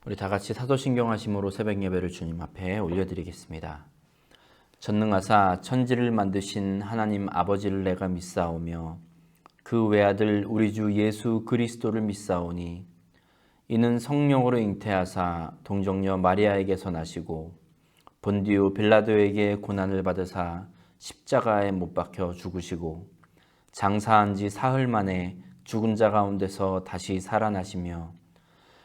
우리 다 같이 사도신경 하심으로 새벽 예배를 주님 앞에 올려드리겠습니다. 전능하사 천지를 만드신 하나님 아버지를 내가 믿사오며 그 외아들 우리 주 예수 그리스도를 믿사오니 이는 성령으로 잉태하사 동정녀 마리아에게서 나시고 본디오 빌라도에게 고난을 받으사 십자가에 못 박혀 죽으시고 장사한 지 사흘 만에 죽은 자 가운데서 다시 살아나시며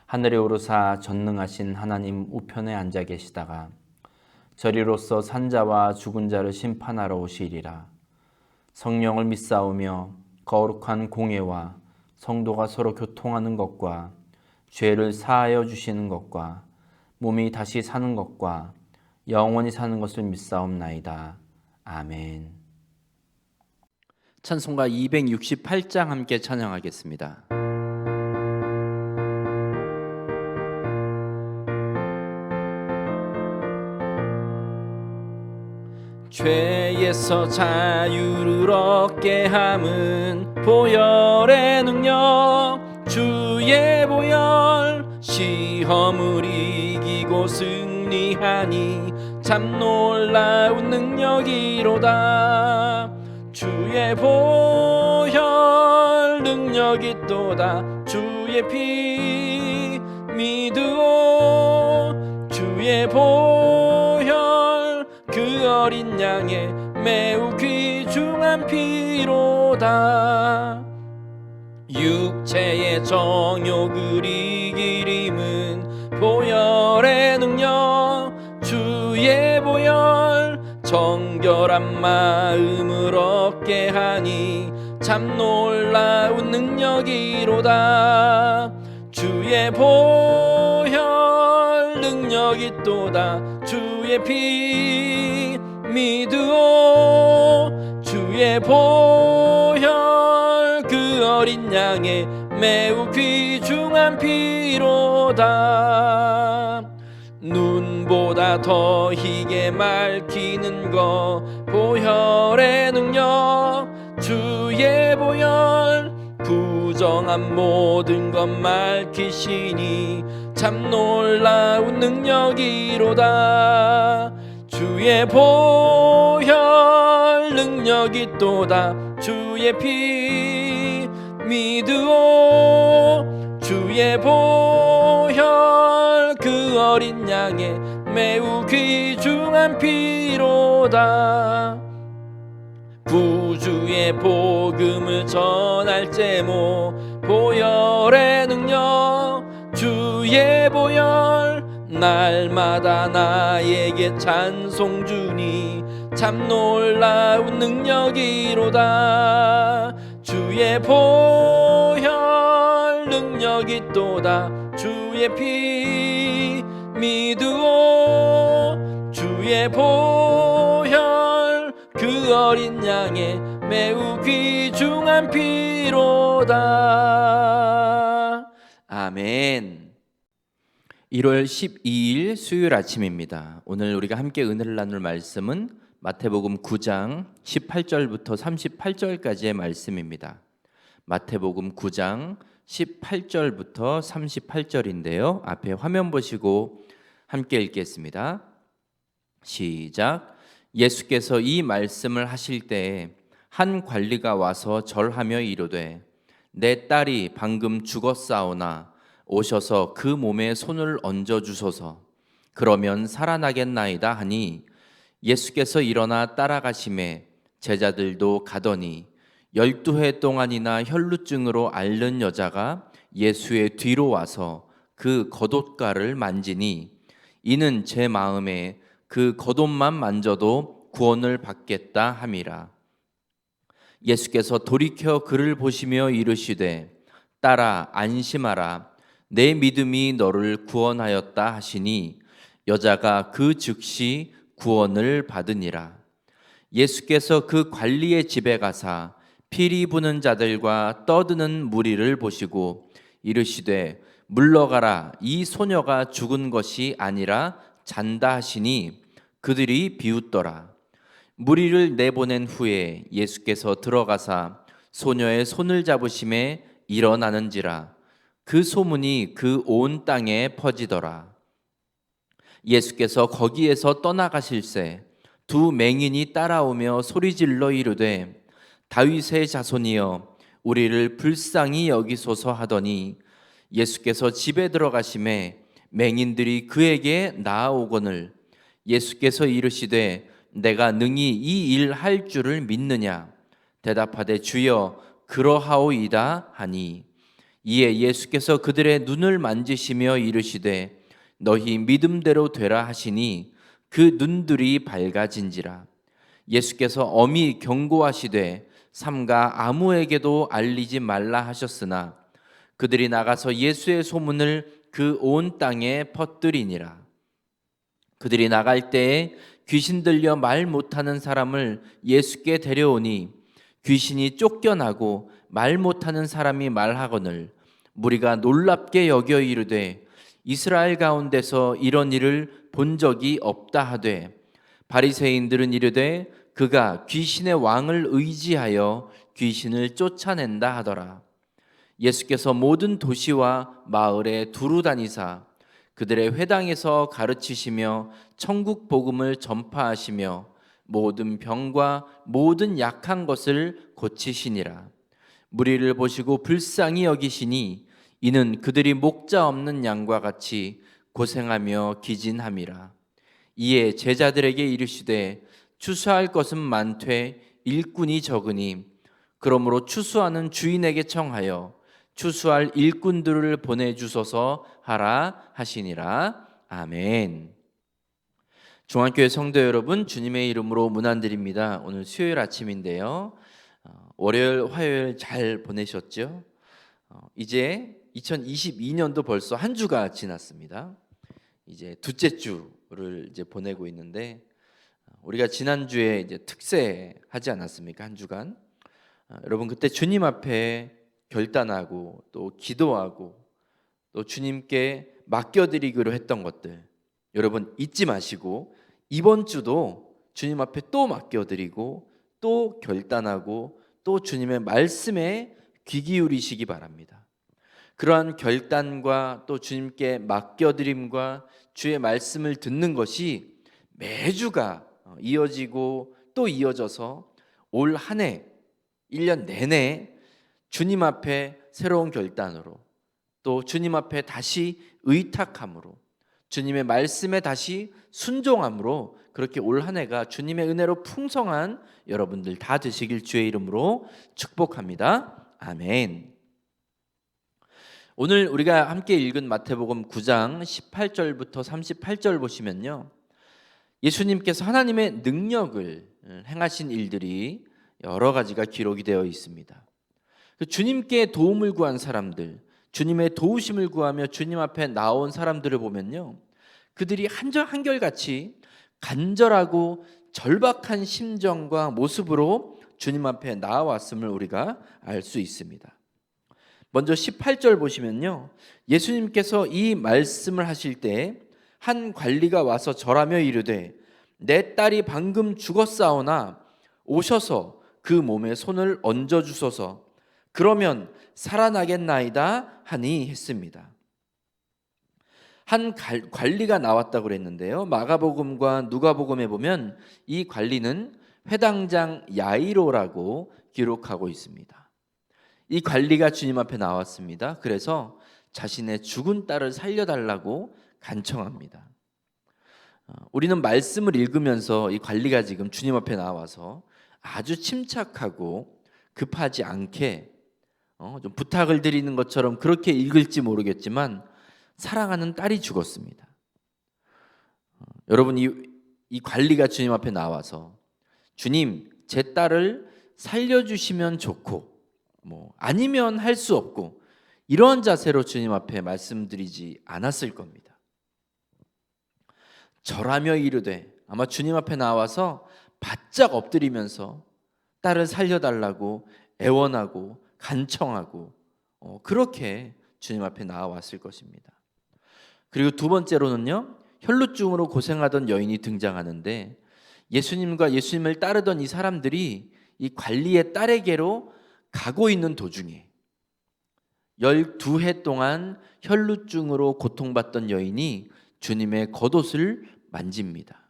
하늘에 오르사 전능하신 하나님 우편에 앉아 계시다가 저리로서 산자와 죽은 자를 심판하러 오시리라. 성령을 믿사오며 거룩한 공예와 성도가 서로 교통하는 것과 죄를 사하여 주시는 것과 몸이 다시 사는 것과 영원히 사는 것을 믿사옵나이다. 아멘. 찬송가 268장 함께 찬양하겠습니다. 죄에서 자유를 얻게 함은 보혈의 능력 주의 보혈 시험을 이기고 승리하니 참 놀라운 능력이로다. 주의 보혈 능력이 또다. 주의 피 믿으오. 주의 보혈 그 어린 양의 매우 귀중한 피로다. 육체의 정욕을 이길 힘은 보혈의 능력 주의 보혈 정결한 마음을 얻게 하니 참 놀라운 능력이로다. 주의 보혈 능력이 또다. 주의 피 믿으오. 주의 보혈 그 어린 양의 매우 귀중한 피로다. 눈보다 더 희게 맑히는 것 보혈의 능력 주의 보혈 부정한 모든 것 맑히시니 참 놀라운 능력이로다. 주의 보혈 능력이 또다. 주의 피 믿으오. 주의 보혈 그 어린 양의 매우 귀중한 피로다. 구주의 복음을 전할 제목 보혈의 능력 주의 보혈 날마다 나에게 찬송 주니 참 놀라운 능력이로다. 주의 보혈 능력이 또다. 주의 피 믿으오. 주의 보혈 그 어린 양의 매우 귀중한 피로다. 아멘. 1월 12일 수요일 아침입니다. 오늘 우리가 함께 은혜를 나눌 말씀은 마태복음 9장 18절부터 38절까지의 말씀입니다. 마태복음 9장 18절부터 38절인데요. 앞에 화면 보시고 함께 읽겠습니다. 시작. 예수께서 이 말씀을 하실 때에 한 관리가 와서 절하며 이르되 내 딸이 방금 죽었사오나 오셔서 그 몸에 손을 얹어 주소서. 그러면 살아나겠나이다 하니 예수께서 일어나 따라가시매 제자들도 가더니 12해 동안이나 혈루증으로 앓는 여자가 예수의 뒤로 와서 그 겉옷가를 만지니 이는 제 마음에 그 겉옷만 만져도 구원을 받겠다 함이라. 예수께서 돌이켜 그를 보시며 이르시되 딸아 안심하라. 내 믿음이 너를 구원하였다 하시니 여자가 그 즉시 구원을 받으니라. 예수께서 그 관리의 집에 가사 피리 부는 자들과 떠드는 무리를 보시고 이르시되 물러가라. 이 소녀가 죽은 것이 아니라 잔다 하시니 그들이 비웃더라. 무리를 내보낸 후에 예수께서 들어가사 소녀의 손을 잡으심에 일어나는지라. 그 소문이 그 온 땅에 퍼지더라. 예수께서 거기에서 떠나가실새 두 맹인이 따라오며 소리질러 이르되 다윗의 자손이여 우리를 불쌍히 여기소서 하더니 예수께서 집에 들어가심에 맹인들이 그에게 나아오거늘 예수께서 이르시되 내가 능히 이 일 할 줄을 믿느냐 대답하되 주여 그러하오이다 하니 이에 예수께서 그들의 눈을 만지시며 이르시되 너희 믿음대로 되라 하시니 그 눈들이 밝아진지라. 예수께서 엄히 경고하시되 삼가 아무에게도 알리지 말라 하셨으나 그들이 나가서 예수의 소문을 그 온 땅에 퍼뜨리니라. 그들이 나갈 때에 귀신 들려 말 못하는 사람을 예수께 데려오니 귀신이 쫓겨나고 말 못하는 사람이 말하거늘 무리가 놀랍게 여겨 이르되 이스라엘 가운데서 이런 일을 본 적이 없다 하되 바리새인들은 이르되 그가 귀신의 왕을 의지하여 귀신을 쫓아낸다 하더라. 예수께서 모든 도시와 마을에 두루 다니사 그들의 회당에서 가르치시며 천국 복음을 전파하시며 모든 병과 모든 약한 것을 고치시니라. 무리를 보시고 불쌍히 여기시니 이는 그들이 목자 없는 양과 같이 고생하며 기진함이라. 이에 제자들에게 이르시되 추수할 것은 많되 일꾼이 적으니 그러므로 추수하는 주인에게 청하여 추수할 일꾼들을 보내주소서 하라 하시니라. 아멘. 중앙교회 성도 여러분, 주님의 이름으로 문안드립니다. 오늘 수요일 아침인데요. 월요일, 화요일 잘 보내셨죠? 이제 2022년도 벌써 한 주가 지났습니다. 이제 둘째 주를 이제 보내고 있는데 우리가 지난주에 이제 특세 하지 않았습니까? 한 주간. 여러분 그때 주님 앞에 결단하고 또 기도하고 또 주님께 맡겨드리기로 했던 것들 여러분 잊지 마시고 이번 주도 주님 앞에 또 맡겨드리고 또 결단하고 또 주님의 말씀에 귀 기울이시기 바랍니다. 그러한 결단과 또 주님께 맡겨드림과 주의 말씀을 듣는 것이 매주가 이어지고 또 이어져서 올 한 해 1년 내내 주님 앞에 새로운 결단으로 또 주님 앞에 다시 의탁함으로 주님의 말씀에 다시 순종함으로 그렇게 올 한 해가 주님의 은혜로 풍성한 여러분들 다 되시길 주의 이름으로 축복합니다. 아멘. 오늘 우리가 함께 읽은 마태복음 9장 18절부터 38절 보시면요, 예수님께서 하나님의 능력을 행하신 일들이 여러 가지가 기록이 되어 있습니다. 주님께 도움을 구한 사람들, 주님의 도우심을 구하며 주님 앞에 나온 사람들을 보면요, 그들이 한결같이 간절하고 절박한 심정과 모습으로 주님 앞에 나와왔음을 우리가 알 수 있습니다. 먼저 18절 보시면요, 예수님께서 이 말씀을 하실 때 한 관리가 와서 절하며 이르되 내 딸이 방금 죽었사오나 오셔서 그 몸에 손을 얹어 주소서 그러면 살아나겠나이다 하니 했습니다. 한 관리가 나왔다고 그랬는데요, 마가복음과 누가복음에 보면 이 관리는 회당장 야이로라고 기록하고 있습니다. 이 관리가 주님 앞에 나왔습니다. 그래서 자신의 죽은 딸을 살려달라고 간청합니다. 우리는 말씀을 읽으면서 이 관리가 지금 주님 앞에 나와서 아주 침착하고 급하지 않게 좀 부탁을 드리는 것처럼 그렇게 읽을지 모르겠지만 사랑하는 딸이 죽었습니다. 여러분 이 관리가 주님 앞에 나와서 주님 제 딸을 살려주시면 좋고 아니면 할 수 없고 이런 자세로 주님 앞에 말씀드리지 않았을 겁니다. 절하며 이르되 아마 주님 앞에 나와서 바짝 엎드리면서 딸을 살려달라고 애원하고 간청하고 그렇게 주님 앞에 나와왔을 것입니다. 그리고 두 번째로는요, 혈루증으로 고생하던 여인이 등장하는데 예수님과 예수님을 따르던 이 사람들이 이 관리의 딸에게로 가고 있는 도중에 12해 동안 혈루증으로 고통받던 여인이 주님의 겉옷을 만집니다.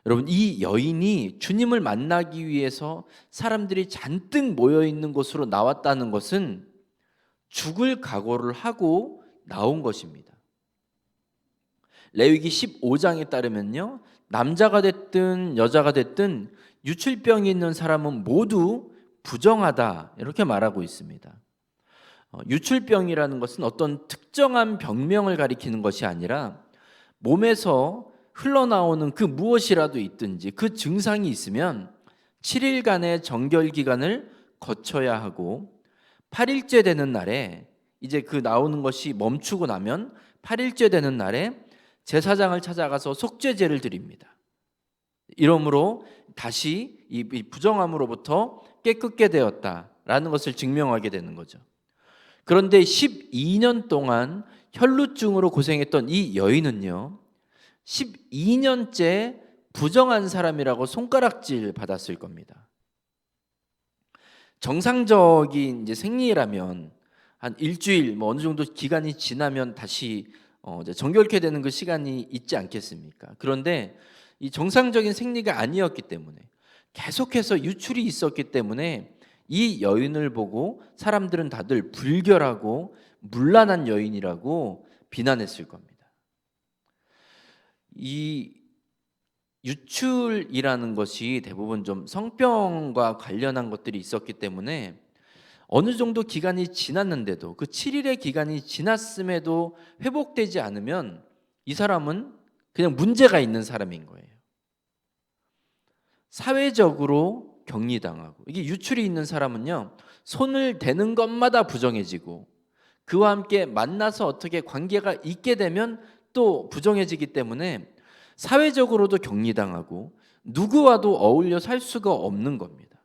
여러분, 이 여인이 주님을 만나기 위해서 사람들이 잔뜩 모여 있는 곳으로 나왔다는 것은 죽을 각오를 하고 나온 것입니다. 레위기 15장에 따르면요, 남자가 됐든 여자가 됐든 유출병이 있는 사람은 모두 부정하다, 이렇게 말하고 있습니다. 유출병이라는 것은 어떤 특정한 병명을 가리키는 것이 아니라 몸에서 흘러나오는 그 무엇이라도 있든지 그 증상이 있으면 7일간의 정결 기간을 거쳐야 하고 8일째 되는 날에 이제 그 나오는 것이 멈추고 나면 8일째 되는 날에 제사장을 찾아가서 속죄제를 드립니다. 이러므로 다시 이 부정함으로부터 깨끗게 되었다라는 것을 증명하게 되는 거죠. 그런데 12년 동안 혈루증으로 고생했던 이 여인은요, 12년째 부정한 사람이라고 손가락질 받았을 겁니다. 정상적인 이제 생리라면 한 일주일 어느 정도 기간이 지나면 다시 이제 정결케 되는 그 시간이 있지 않겠습니까? 그런데 이 정상적인 생리가 아니었기 때문에 계속해서 유출이 있었기 때문에 이 여인을 보고 사람들은 다들 불결하고 문란한 여인이라고 비난했을 겁니다. 이 유출이라는 것이 대부분 좀 성병과 관련한 것들이 있었기 때문에 어느 정도 기간이 지났는데도 그 7일의 기간이 지났음에도 회복되지 않으면 이 사람은 그냥 문제가 있는 사람인 거예요. 사회적으로 격리당하고, 이게 유출이 있는 사람은요, 손을 대는 것마다 부정해지고 그와 함께 만나서 어떻게 관계가 있게 되면 또 부정해지기 때문에 사회적으로도 격리당하고 누구와도 어울려 살 수가 없는 겁니다.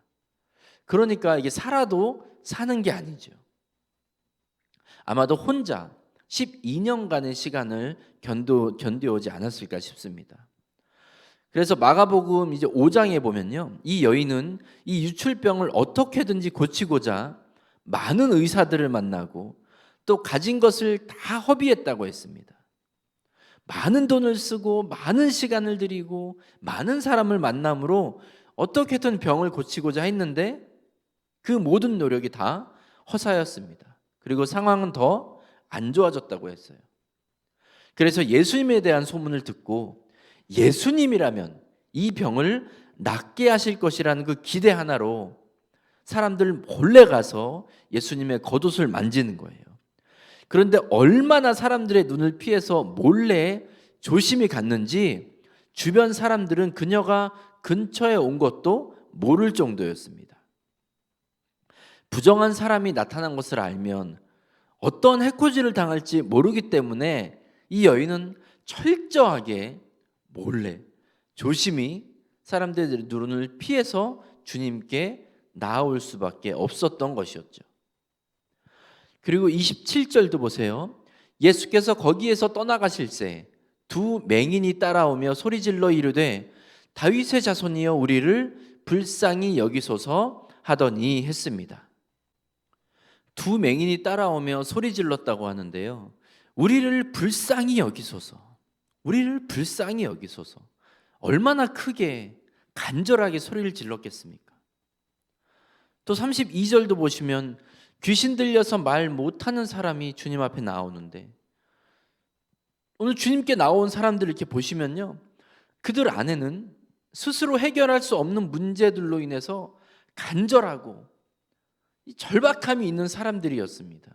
그러니까 이게 살아도 사는 게 아니죠. 아마도 혼자 12년간의 시간을 견뎌오지 않았을까 싶습니다. 그래서 마가복음 이제 5장에 보면요, 이 여인은 이 유출병을 어떻게든지 고치고자 많은 의사들을 만나고 또 가진 것을 다 허비했다고 했습니다. 많은 돈을 쓰고 많은 시간을 들이고 많은 사람을 만남으로 어떻게든 병을 고치고자 했는데 그 모든 노력이 다 허사였습니다. 그리고 상황은 더 안 좋아졌다고 했어요. 그래서 예수님에 대한 소문을 듣고 예수님이라면 이 병을 낫게 하실 것이라는 그 기대 하나로 사람들 몰래 가서 예수님의 겉옷을 만지는 거예요. 그런데 얼마나 사람들의 눈을 피해서 몰래 조심히 갔는지 주변 사람들은 그녀가 근처에 온 것도 모를 정도였습니다. 부정한 사람이 나타난 것을 알면 어떤 해코지를 당할지 모르기 때문에 이 여인은 철저하게 몰래 조심히 사람들의 눈을 피해서 주님께 나아올 수밖에 없었던 것이었죠. 그리고 27절도 보세요. 예수께서 거기에서 떠나가실새 두 맹인이 따라오며 소리질러 이르되 다윗의 자손이여 우리를 불쌍히 여기소서 하더니 했습니다. 두 맹인이 따라오며 소리질렀다고 하는데요, 우리를 불쌍히 여기소서, 우리를 불쌍히 여기소서. 얼마나 크게 간절하게 소리를 질렀겠습니까? 또 32절도 보시면 귀신 들려서 말 못하는 사람이 주님 앞에 나오는데, 오늘 주님께 나온 사람들을 이렇게 보시면요, 그들 안에는 스스로 해결할 수 없는 문제들로 인해서 간절하고 절박함이 있는 사람들이었습니다.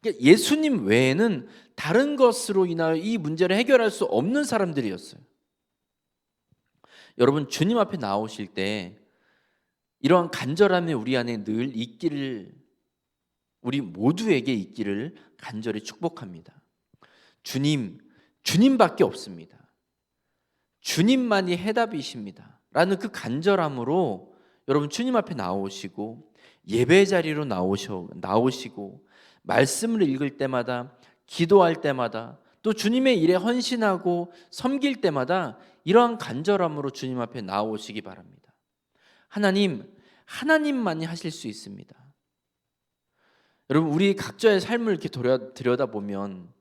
그러니까 예수님 외에는 다른 것으로 인하여 이 문제를 해결할 수 없는 사람들이었어요. 여러분, 주님 앞에 나오실 때 이러한 간절함이 우리 안에 늘 있기를, 우리 모두에게 있기를 간절히 축복합니다. 주님밖에 없습니다. 주님만이 해답이십니다 라는 그 간절함으로 여러분 주님 앞에 나오시고 예배 자리로 나오시고 말씀을 읽을 때마다, 기도할 때마다, 또 주님의 일에 헌신하고 섬길 때마다 이러한 간절함으로 주님 앞에 나오시기 바랍니다. 하나님만이 하실 수 있습니다. 여러분, 우리 각자의 삶을 이렇게 들여다보면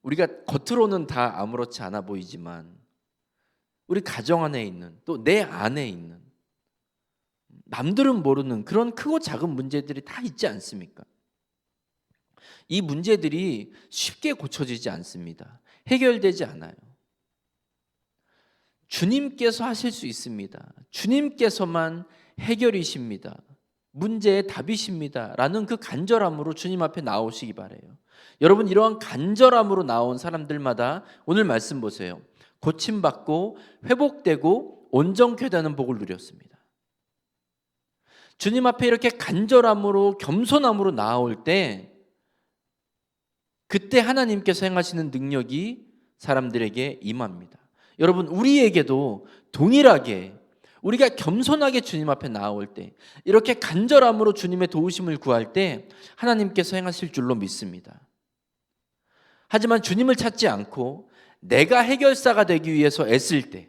우리가 겉으로는 다 아무렇지 않아 보이지만 우리 가정 안에 있는, 또 내 안에 있는, 남들은 모르는 그런 크고 작은 문제들이 다 있지 않습니까? 이 문제들이 쉽게 고쳐지지 않습니다. 해결되지 않아요. 주님께서 하실 수 있습니다. 주님께서만 해결이십니다. 문제의 답이십니다. 라는 그 간절함으로 주님 앞에 나오시기 바라요. 여러분, 이러한 간절함으로 나온 사람들마다 오늘 말씀 보세요. 고침받고 회복되고 온전케 되는 복을 누렸습니다. 주님 앞에 이렇게 간절함으로 겸손함으로 나올 때 그때 하나님께서 행하시는 능력이 사람들에게 임합니다. 여러분, 우리에게도 동일하게 우리가 겸손하게 주님 앞에 나올 때, 이렇게 간절함으로 주님의 도우심을 구할 때 하나님께서 행하실 줄로 믿습니다. 하지만 주님을 찾지 않고 내가 해결사가 되기 위해서 애쓸 때,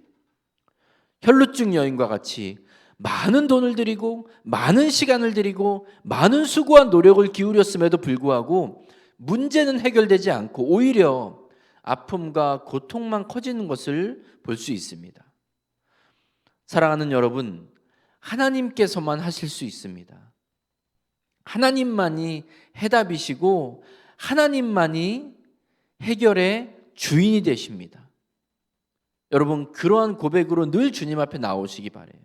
혈루증 여인과 같이 많은 돈을 들이고 많은 시간을 들이고 많은 수고한 노력을 기울였음에도 불구하고 문제는 해결되지 않고 오히려 아픔과 고통만 커지는 것을 볼 수 있습니다. 사랑하는 여러분, 하나님께서만 하실 수 있습니다. 하나님만이 해답이시고 하나님만이 해결의 주인이 되십니다. 여러분, 그러한 고백으로 늘 주님 앞에 나오시기 바라요.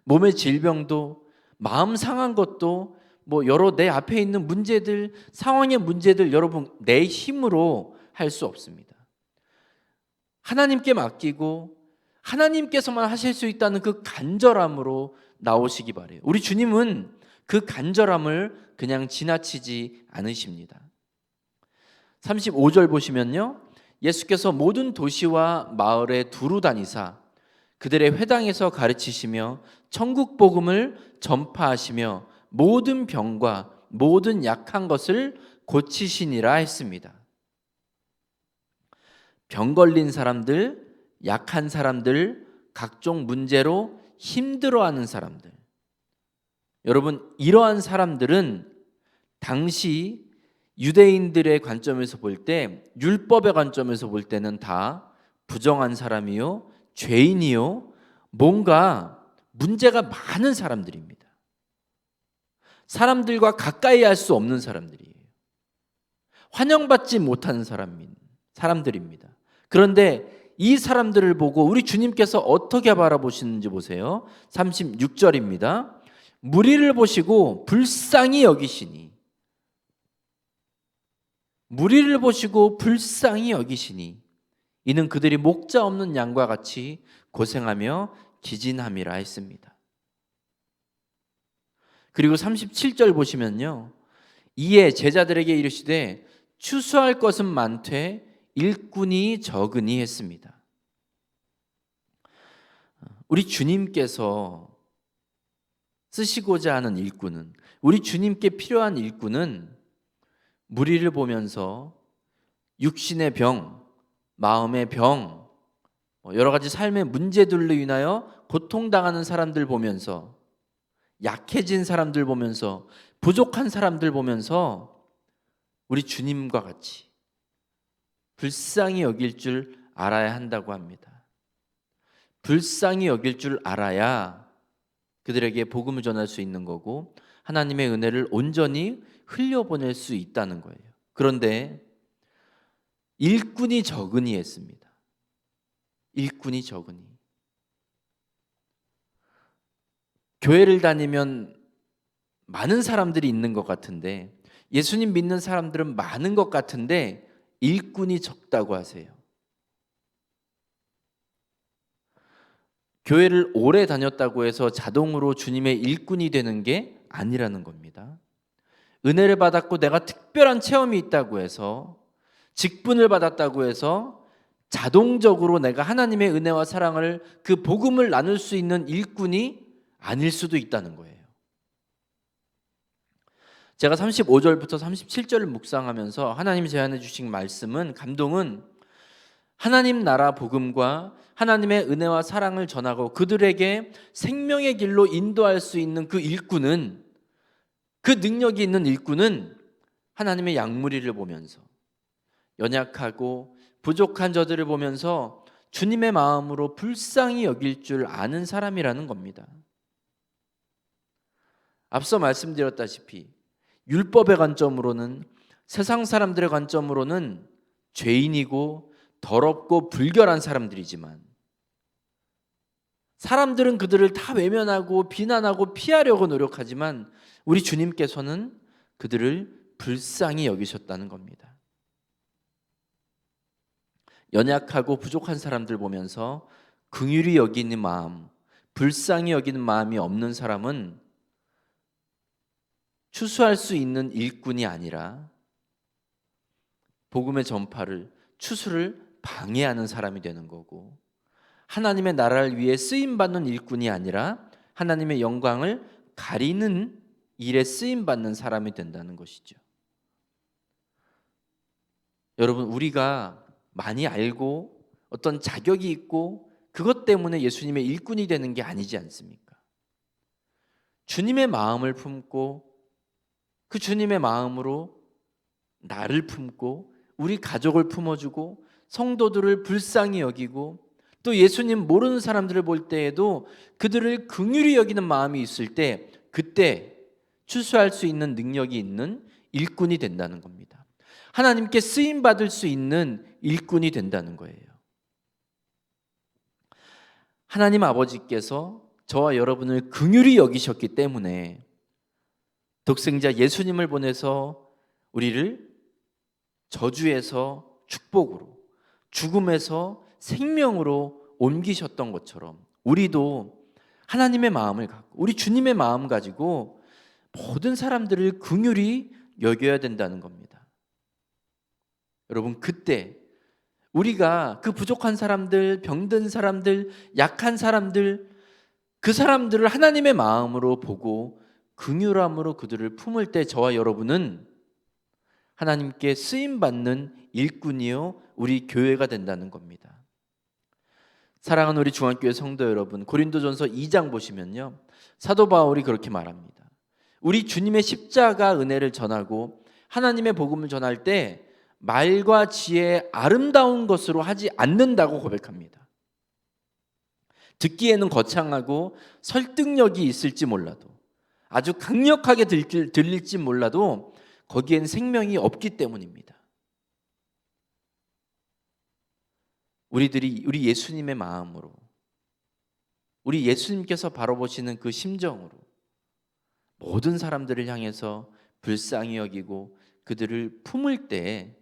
몸의 질병도, 마음 상한 것도, 여러 내 앞에 있는 문제들, 상황의 문제들, 여러분 내 힘으로 할 수 없습니다. 하나님께 맡기고 하나님께서만 하실 수 있다는 그 간절함으로 나오시기 바라요. 우리 주님은 그 간절함을 그냥 지나치지 않으십니다. 35절 보시면요, 예수께서 모든 도시와 마을에 두루 다니사 그들의 회당에서 가르치시며 천국 복음을 전파하시며 모든 병과 모든 약한 것을 고치시니라 했습니다. 병 걸린 사람들, 약한 사람들, 각종 문제로 힘들어하는 사람들, 여러분, 이러한 사람들은 당시 유대인들의 관점에서 볼 때, 율법의 관점에서 볼 때는 다 부정한 사람이요, 죄인이요, 뭔가 문제가 많은 사람들입니다. 사람들과 가까이 할 수 없는 사람들이에요. 환영받지 못하는 사람들입니다. 그런데 이 사람들을 보고 우리 주님께서 어떻게 바라보시는지 보세요. 36절입니다. 무리를 보시고 불쌍히 여기시니, 무리를 보시고 불쌍히 여기시니 이는 그들이 목자 없는 양과 같이 고생하며 기진함이라 했습니다. 그리고 37절 보시면요, 이에 제자들에게 이르시되 추수할 것은 많되 일꾼이 적으니 했습니다. 우리 주님께서 쓰시고자 하는 일꾼은, 우리 주님께 필요한 일꾼은 무리를 보면서 육신의 병, 마음의 병, 여러 가지 삶의 문제들로 인하여 고통당하는 사람들 보면서, 약해진 사람들 보면서, 부족한 사람들 보면서 우리 주님과 같이 불쌍히 여길 줄 알아야 한다고 합니다. 불쌍히 여길 줄 알아야 그들에게 복음을 전할 수 있는 거고 하나님의 은혜를 온전히 흘려보낼 수 있다는 거예요. 그런데 일꾼이 적으니 했습니다. 일꾼이 적으니. 교회를 다니면 많은 사람들이 있는 것 같은데, 예수님 믿는 사람들은 많은 것 같은데 일꾼이 적다고 하세요. 교회를 오래 다녔다고 해서 자동으로 주님의 일꾼이 되는 게 아니라는 겁니다. 은혜를 받았고 내가 특별한 체험이 있다고 해서, 직분을 받았다고 해서 자동적으로 내가 하나님의 은혜와 사랑을, 그 복음을 나눌 수 있는 일꾼이 아닐 수도 있다는 거예요. 제가 35절부터 37절을 묵상하면서 하나님이 제안해 주신 말씀은, 감동은 하나님 나라 복음과 하나님의 은혜와 사랑을 전하고 그들에게 생명의 길로 인도할 수 있는 그 일꾼은 그 능력이 있는 일꾼은 하나님의 양무리를 보면서 연약하고 부족한 저들을 보면서 주님의 마음으로 불쌍히 여길 줄 아는 사람이라는 겁니다. 앞서 말씀드렸다시피 율법의 관점으로는, 세상 사람들의 관점으로는 죄인이고 더럽고 불결한 사람들이지만 사람들은 그들을 다 외면하고 비난하고 피하려고 노력하지만 우리 주님께서는 그들을 불쌍히 여기셨다는 겁니다. 연약하고 부족한 사람들 보면서 긍휼히 여기는 마음, 불쌍히 여기는 마음이 없는 사람은 추수할 수 있는 일꾼이 아니라 복음의 전파를, 추수를 방해하는 사람이 되는 거고, 하나님의 나라를 위해 쓰임받는 일꾼이 아니라 하나님의 영광을 가리는 일에 쓰임받는 사람이 된다는 것이죠. 여러분, 우리가 많이 알고 어떤 자격이 있고 그것 때문에 예수님의 일꾼이 되는 게 아니지 않습니까? 주님의 마음을 품고 그 주님의 마음으로 나를 품고 우리 가족을 품어주고 성도들을 불쌍히 여기고 또 예수님 모르는 사람들을 볼 때에도 그들을 긍휼히 여기는 마음이 있을 때, 그때 추수할 수 있는 능력이 있는 일꾼이 된다는 겁니다. 하나님께 쓰임받을 수 있는 일꾼이 된다는 거예요. 하나님 아버지께서 저와 여러분을 긍휼히 여기셨기 때문에 독생자 예수님을 보내서 우리를 저주에서 축복으로, 죽음에서 생명으로 옮기셨던 것처럼 우리도 하나님의 마음을 갖고 우리 주님의 마음 가지고 모든 사람들을 긍휼히 여겨야 된다는 겁니다. 여러분, 그때 우리가 그 부족한 사람들, 병든 사람들, 약한 사람들, 그 사람들을 하나님의 마음으로 보고 긍휼함으로 그들을 품을 때 저와 여러분은 하나님께 쓰임받는 일꾼이요 우리 교회가 된다는 겁니다. 사랑하는 우리 중앙교회 성도 여러분, 고린도전서 2장 보시면요, 사도 바울이 그렇게 말합니다. 우리 주님의 십자가 은혜를 전하고 하나님의 복음을 전할 때 말과 지혜의 아름다운 것으로 하지 않는다고 고백합니다. 듣기에는 거창하고 설득력이 있을지 몰라도, 아주 강력하게 들릴지 몰라도 거기엔 생명이 없기 때문입니다. 우리 예수님의 마음으로, 우리 예수님께서 바라보시는 그 심정으로 모든 사람들을 향해서 불쌍히 여기고 그들을 품을 때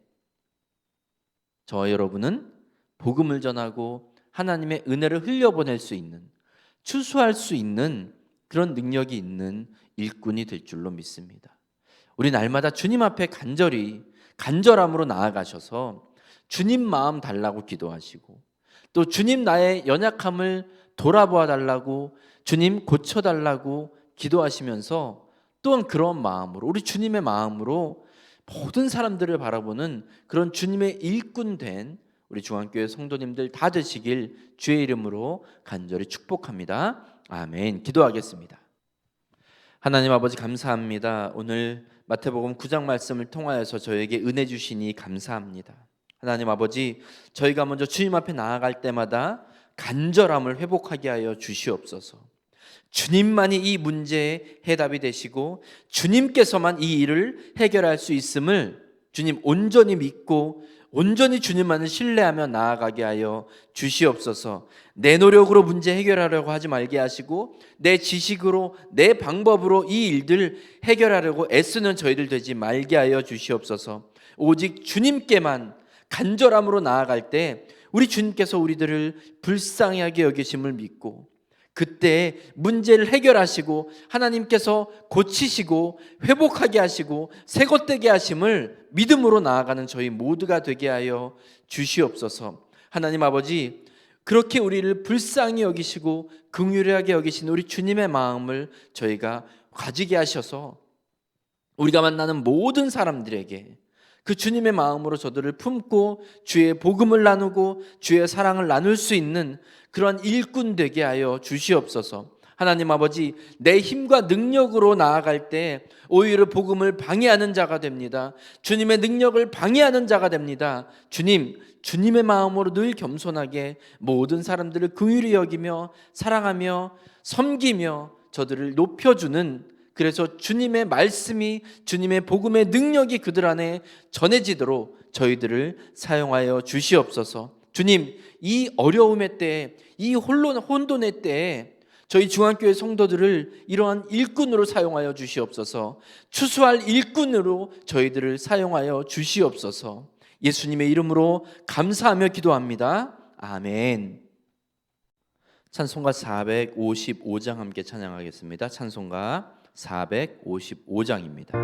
저와 여러분은 복음을 전하고 하나님의 은혜를 흘려보낼 수 있는, 추수할 수 있는 그런 능력이 있는 일꾼이 될 줄로 믿습니다. 우리 날마다 주님 앞에 간절함으로 나아가셔서 주님 마음 달라고 기도하시고, 또 주님 나의 연약함을 돌아보아 달라고, 주님 고쳐달라고 기도하시면서 또한 그런 마음으로, 우리 주님의 마음으로 모든 사람들을 바라보는 그런 주님의 일꾼 된 우리 중앙교회 성도님들 다 되시길 주의 이름으로 간절히 축복합니다. 아멘. 기도하겠습니다. 하나님 아버지, 감사합니다. 오늘 마태복음 9장 말씀을 통하여서 저에게 은혜 주시니 감사합니다. 하나님 아버지, 저희가 먼저 주님 앞에 나아갈 때마다 간절함을 회복하게 하여 주시옵소서. 주님만이 이 문제의 해답이 되시고 주님께서만 이 일을 해결할 수 있음을 주님 온전히 믿고 온전히 주님만을 신뢰하며 나아가게 하여 주시옵소서. 내 노력으로 문제 해결하려고 하지 말게 하시고 내 지식으로, 내 방법으로 이 일들 해결하려고 애쓰는 저희들 되지 말게 하여 주시옵소서. 오직 주님께만 간절함으로 나아갈 때 우리 주님께서 우리들을 불쌍하게 여기심을 믿고 그때 문제를 해결하시고 하나님께서 고치시고 회복하게 하시고 새것되게 하심을 믿음으로 나아가는 저희 모두가 되게 하여 주시옵소서. 하나님 아버지, 그렇게 우리를 불쌍히 여기시고 긍휼하게 여기신 우리 주님의 마음을 저희가 가지게 하셔서 우리가 만나는 모든 사람들에게 그 주님의 마음으로 저들을 품고 주의 복음을 나누고 주의 사랑을 나눌 수 있는 그런 일꾼 되게 하여 주시옵소서. 하나님 아버지, 내 힘과 능력으로 나아갈 때 오히려 복음을 방해하는 자가 됩니다. 주님의 능력을 방해하는 자가 됩니다. 주님, 주님의 마음으로 늘 겸손하게 모든 사람들을 긍휼히 여기며 사랑하며 섬기며 저들을 높여주는, 그래서 주님의 말씀이, 주님의 복음의 능력이 그들 안에 전해지도록 저희들을 사용하여 주시옵소서. 주님, 이 어려움의 때에, 이 혼돈의 때에 저희 중앙교회 성도들을 이러한 일꾼으로 사용하여 주시옵소서. 추수할 일꾼으로 저희들을 사용하여 주시옵소서. 예수님의 이름으로 감사하며 기도합니다. 아멘. 찬송가 455장 함께 찬양하겠습니다. 찬송가 455장입니다.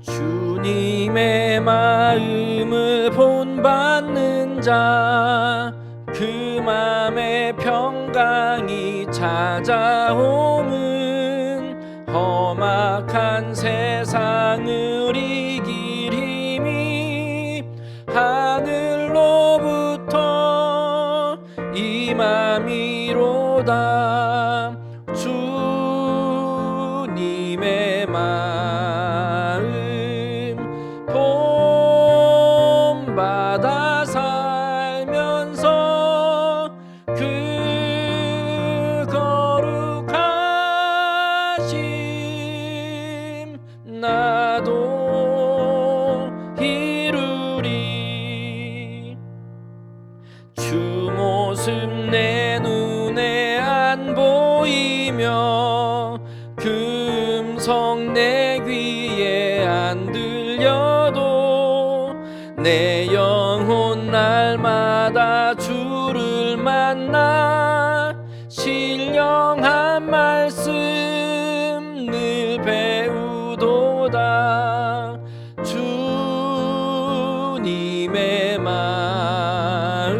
주님의 마음을 본받는 자, 그 맘에 평강이 찾아오면 험악한 세상을 이길 힘이 하늘로부터 임함이로다. 주님의 마음 본받아 살면서 그 거룩하심 나도 이루리. 주 모습 내 눈에 안 보이며 그 음성 내 귀에 안 들려도 내 영혼 날마다 주를 만나 신령한 말씀 늘 배우도다. 주님의 마음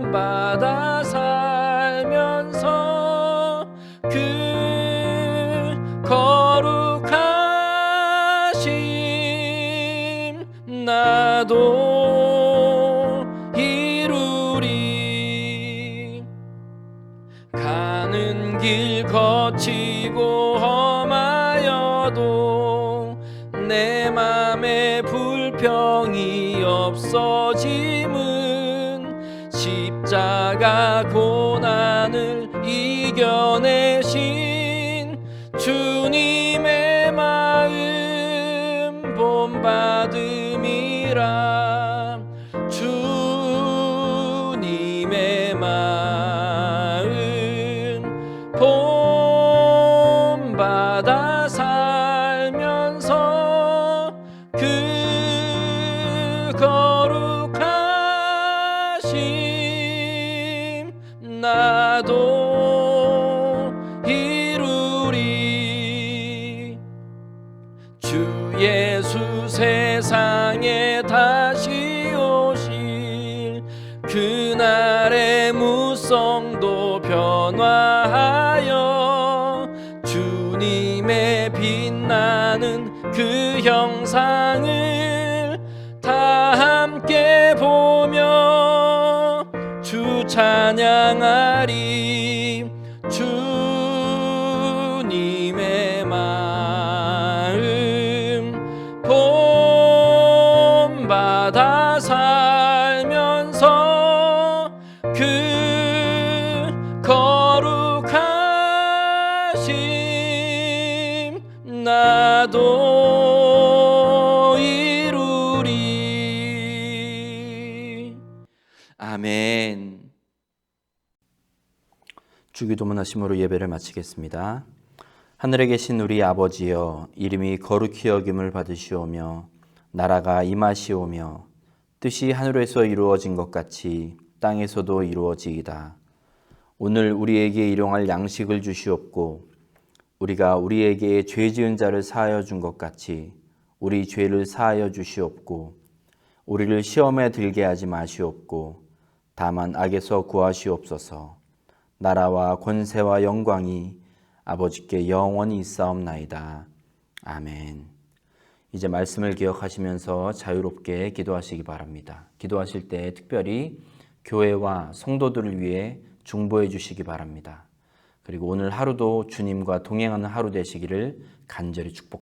본받아 살면서 그 거룩하심 나도 이루리. 가는 길 거치고 험하여도 내 맘에 불평이 없어짐은 십자가 고난을 이겨내신 주님의 마음 본받음이라. 주님의 마음 본받아 살면서 그 거룩하심 나도 이루리. 주 예수 세상에 다시 오실 그날의 무성도 변화하여 주님의 빛나는 그 형상을 다 함께 보며 주 찬양하리. 주님의 마음 본받아 살면서 그 거룩하심 나도 이루리. 아멘. 주기도문 하심으로 예배를 마치겠습니다. 하늘에 계신 우리 아버지여, 이름이 거룩히 여김을 받으시오며 나라가 임하시오며 뜻이 하늘에서 이루어진 것 같이 땅에서도 이루어지이다. 오늘 우리에게 일용할 양식을 주시옵고 우리가 우리에게 죄 지은 자를 사하여 준 것 같이 우리 죄를 사하여 주시옵고 우리를 시험에 들게 하지 마시옵고 다만 악에서 구하시옵소서. 나라와 권세와 영광이 아버지께 영원히 있사옵나이다. 아멘. 이제 말씀을 기억하시면서 자유롭게 기도하시기 바랍니다. 기도하실 때 특별히 교회와 성도들을 위해 중보해 주시기 바랍니다. 그리고 오늘 하루도 주님과 동행하는 하루 되시기를 간절히 축복합니다.